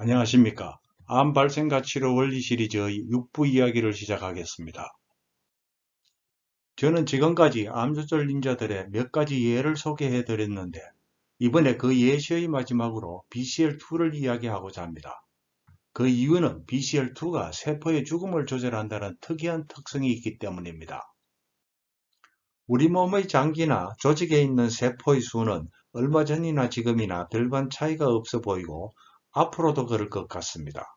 안녕하십니까. 암 발생과 치료 원리 시리즈의 6부 이야기를 시작하겠습니다. 저는 지금까지 암 조절 닌자들의 몇 가지 예를 소개해 드렸는데, 이번에 그 예시의 마지막으로 BCL2를 이야기하고자 합니다. 그 이유는 BCL2가 세포의 죽음을 조절한다는 특이한 특성이 있기 때문입니다. 우리 몸의 장기나 조직에 있는 세포의 수는 얼마 전이나 지금이나 별반 차이가 없어 보이고 앞으로도 그럴 것 같습니다.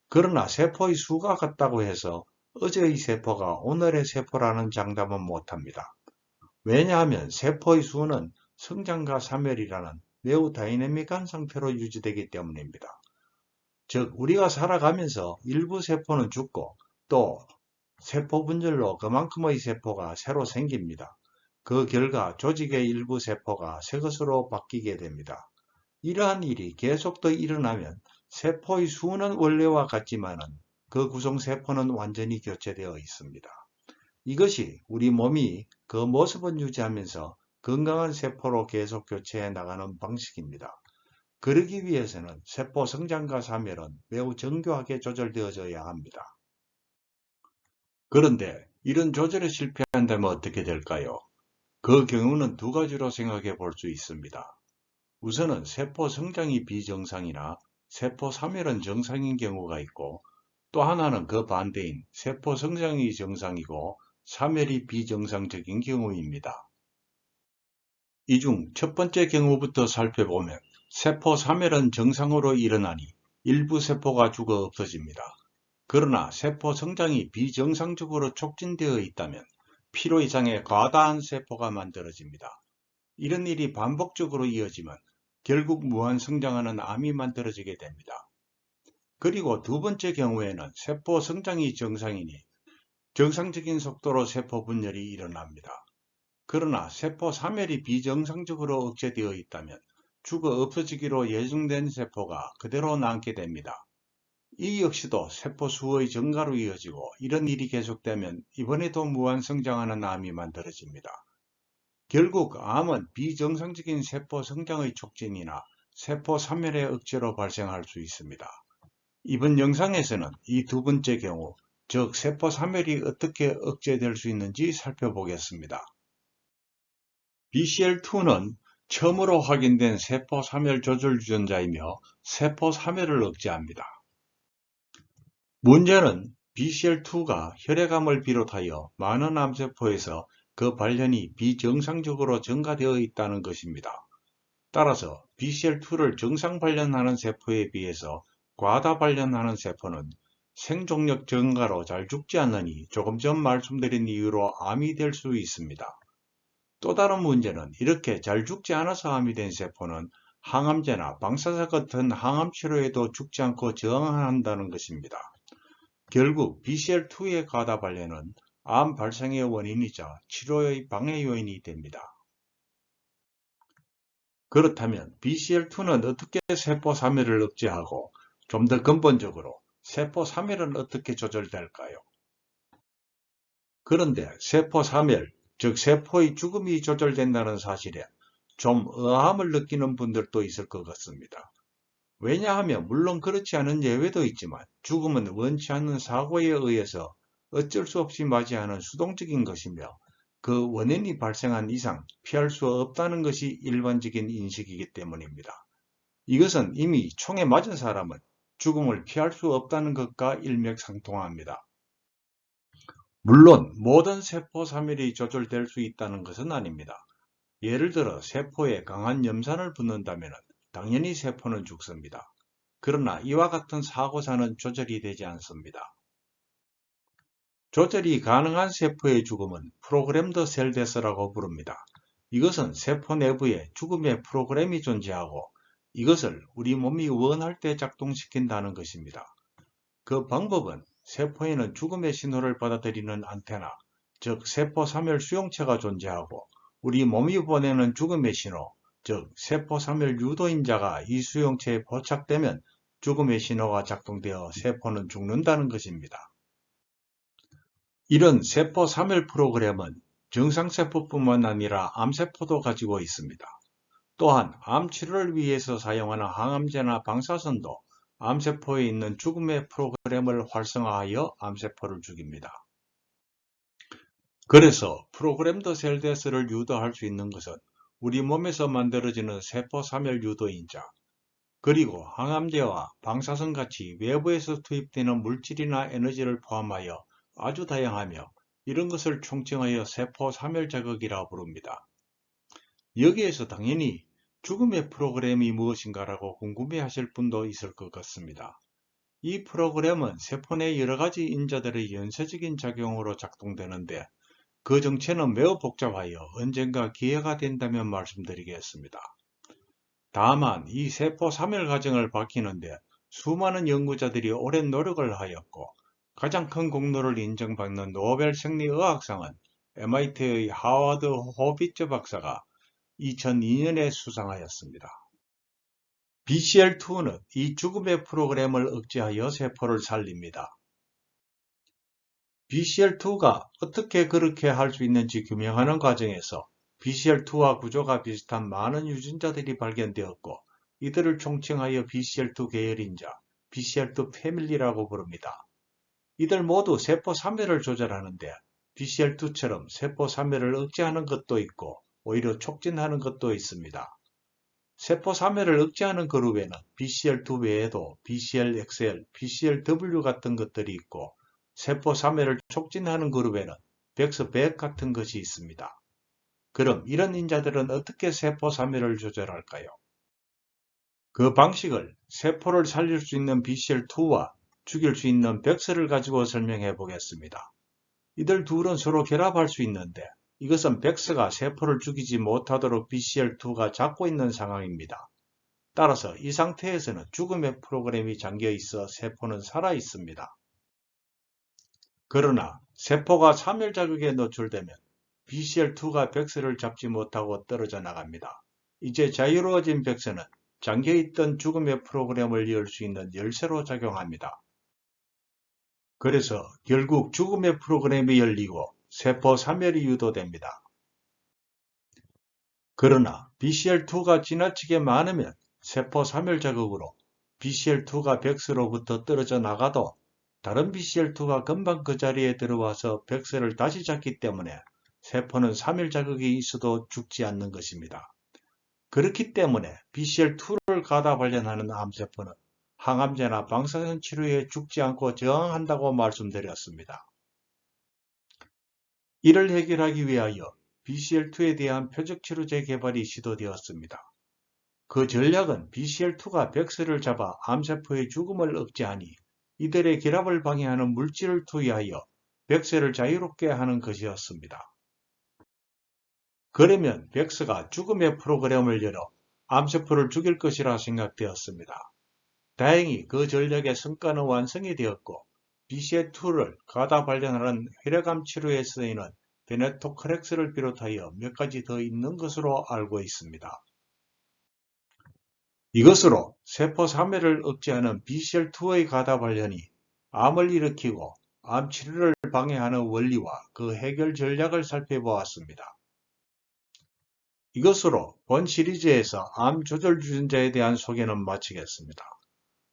그러나 세포의 수가 같다고 해서 어제의 세포가 오늘의 세포라는 장담은 못합니다. 왜냐하면 세포의 수는 성장과 사멸이라는 매우 다이내믹한 상태로 유지되기 때문입니다. 즉, 우리가 살아가면서 일부 세포는 죽고 또 세포 분절로 그만큼의 세포가 새로 생깁니다. 그 결과 조직의 일부 세포가 새 것으로 바뀌게 됩니다. 이러한 일이 계속 더 일어나면 세포의 수는 원래와 같지만은 그 구성세포는 완전히 교체되어 있습니다. 이것이 우리 몸이 그 모습을 유지하면서 건강한 세포로 계속 교체해 나가는 방식입니다. 그러기 위해서는 세포 성장과 사멸은 매우 정교하게 조절되어져야 합니다. 그런데 이런 조절에 실패한다면 어떻게 될까요? 그 경우는 두 가지로 생각해 볼 수 있습니다. 우선은 세포 성장이 비정상이나 세포 사멸은 정상인 경우가 있고, 또 하나는 그 반대인 세포 성장이 정상이고 사멸이 비정상적인 경우입니다. 이 중 첫 번째 경우부터 살펴보면 세포 사멸은 정상으로 일어나니 일부 세포가 죽어 없어집니다. 그러나 세포 성장이 비정상적으로 촉진되어 있다면 필요 이상의 과다한 세포가 만들어집니다. 이런 일이 반복적으로 이어지면 결국 무한 성장하는 암이 만들어지게 됩니다. 그리고 두 번째 경우에는 세포 성장이 정상이니 정상적인 속도로 세포 분열이 일어납니다. 그러나 세포 사멸이 비정상적으로 억제되어 있다면 죽어 없어지기로 예정된 세포가 그대로 남게 됩니다. 이 역시도 세포 수의 증가로 이어지고, 이런 일이 계속되면 이번에도 무한 성장하는 암이 만들어집니다. 결국 암은 비정상적인 세포 성장의 촉진이나 세포 사멸의 억제로 발생할 수 있습니다. 이번 영상에서는 이 두 번째 경우, 즉 세포 사멸이 어떻게 억제될 수 있는지 살펴보겠습니다. BCL2는 처음으로 확인된 세포 사멸 조절 유전자이며 세포 사멸을 억제합니다. 문제는 BCL2가 혈액암을 비롯하여 많은 암세포에서 그 발현이 비정상적으로 증가되어 있다는 것입니다. 따라서 BCL2를 정상 발현하는 세포에 비해서 과다 발현하는 세포는 생존력 증가로 잘 죽지 않으니 조금 전 말씀드린 이유로 암이 될 수 있습니다. 또 다른 문제는 이렇게 잘 죽지 않아서 암이 된 세포는 항암제나 방사제 같은 항암 치료에도 죽지 않고 저항한다는 것입니다. 결국 BCL2의 과다 발현은 암 발생의 원인이자 치료의 방해 요인이 됩니다. 그렇다면 BCL2는 어떻게 세포 사멸을 억제하고 좀 더 근본적으로 세포 사멸은 어떻게 조절될까요? 그런데 세포 사멸, 즉 세포의 죽음이 조절된다는 사실에 좀 의아함을 느끼는 분들도 있을 것 같습니다. 왜냐하면 물론 그렇지 않은 예외도 있지만 죽음은 원치 않는 사고에 의해서 어쩔 수 없이 맞이하는 수동적인 것이며, 그 원인이 발생한 이상 피할 수 없다는 것이 일반적인 인식이기 때문입니다. 이것은 이미 총에 맞은 사람은 죽음을 피할 수 없다는 것과 일맥상통합니다. 물론 모든 세포 사멸이 조절될 수 있다는 것은 아닙니다. 예를 들어 세포에 강한 염산을 붓는다면 당연히 세포는 죽습니다. 그러나 이와 같은 사고사는 조절이 되지 않습니다. 조절이 가능한 세포의 죽음은 프로그램드 셀데스라고 부릅니다. 이것은 세포 내부에 죽음의 프로그램이 존재하고 이것을 우리 몸이 원할 때 작동시킨다는 것입니다. 그 방법은 세포에는 죽음의 신호를 받아들이는 안테나, 즉 세포 사멸 수용체가 존재하고 우리 몸이 보내는 죽음의 신호, 즉 세포 사멸 유도인자가 이 수용체에 포착되면 죽음의 신호가 작동되어 세포는 죽는다는 것입니다. 이런 세포 사멸 프로그램은 정상세포뿐만 아니라 암세포도 가지고 있습니다. 또한 암 치료를 위해서 사용하는 항암제나 방사선도 암세포에 있는 죽음의 프로그램을 활성화하여 암세포를 죽입니다. 그래서 프로그램드 셀데스를 유도할 수 있는 것은 우리 몸에서 만들어지는 세포 사멸 유도인자, 그리고 항암제와 방사선같이 외부에서 투입되는 물질이나 에너지를 포함하여 아주 다양하며 이런 것을 총칭하여 세포 사멸 자극이라 부릅니다. 여기에서 당연히 죽음의 프로그램이 무엇인가라고 궁금해하실 분도 있을 것 같습니다. 이 프로그램은 세포 내 여러가지 인자들의 연쇄적인 작용으로 작동되는데 그 정체는 매우 복잡하여 언젠가 기회가 된다면 말씀드리겠습니다. 다만 이 세포 사멸 과정을 밝히는데 수많은 연구자들이 오랜 노력을 하였고 가장 큰 공로를 인정받는 노벨 생리의학상은 MIT의 하워드 호비츠 박사가 2002년에 수상하였습니다. BCL2는 이 죽음의 프로그램을 억제하여 세포를 살립니다. BCL2가 어떻게 그렇게 할 수 있는지 규명하는 과정에서 BCL2와 구조가 비슷한 많은 유전자들이 발견되었고 이들을 총칭하여 BCL2 계열인자, BCL2 패밀리라고 부릅니다. 이들 모두 세포 사멸을 조절하는데 BCL2처럼 세포 사멸을 억제하는 것도 있고 오히려 촉진하는 것도 있습니다. 세포 사멸을 억제하는 그룹에는 BCL2 외에도 BCLXL, BCLW 같은 것들이 있고 세포 사멸을 촉진하는 그룹에는 벡스100 같은 것이 있습니다. 그럼 이런 인자들은 어떻게 세포 사멸을 조절할까요? 그 방식을 세포를 살릴 수 있는 BCL2와 죽일 수 있는 벡스를 가지고 설명해 보겠습니다. 이들 둘은 서로 결합할 수 있는데 이것은 벡스가 세포를 죽이지 못하도록 BCL2가 잡고 있는 상황입니다. 따라서 이 상태에서는 죽음의 프로그램이 잠겨 있어 세포는 살아 있습니다. 그러나 세포가 사멸 자극에 노출되면 BCL2가 벡스를 잡지 못하고 떨어져 나갑니다. 이제 자유로워진 벡스는 잠겨있던 죽음의 프로그램을 열 수 있는 열쇠로 작용합니다. 그래서 결국 죽음의 프로그램이 열리고 세포 사멸이 유도됩니다. 그러나 BCL2가 지나치게 많으면 세포 사멸 자극으로 BCL2가 벡스로부터 떨어져 나가도 다른 BCL2가 금방 그 자리에 들어와서 벡스를 다시 잡기 때문에 세포는 사멸 자극이 있어도 죽지 않는 것입니다. 그렇기 때문에 BCL2를 가다 발견하는 암세포는 항암제나 방사선 치료에 죽지 않고 저항한다고 말씀드렸습니다. 이를 해결하기 위하여 BCL2에 대한 표적 치료제 개발이 시도되었습니다. 그 전략은 BCL2가 벡스를 잡아 암세포의 죽음을 억제하니 이들의 결합을 방해하는 물질을 투여하여 벡스를 자유롭게 하는 것이었습니다. 그러면 벡스가 죽음의 프로그램을 열어 암세포를 죽일 것이라 생각되었습니다. 다행히 그 전략의 성과는 완성이 되었고 BCL2를 가다 발견하는 혈액암 치료에 쓰이는 베네토크렉스를 비롯하여 몇 가지 더 있는 것으로 알고 있습니다. 이것으로 세포 사멸을 억제하는 BCL2의 가다 발견이 암을 일으키고 암 치료를 방해하는 원리와 그 해결 전략을 살펴보았습니다. 이것으로 본 시리즈에서 암 조절 유전자에 대한 소개는 마치겠습니다.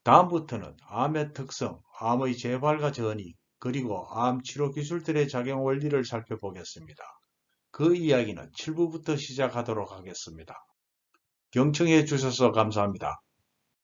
다음부터는 암의 특성, 암의 재발과 전이, 그리고 암 치료 기술들의 작용 원리를 살펴보겠습니다. 그 이야기는 7부부터 시작하도록 하겠습니다. 경청해 주셔서 감사합니다.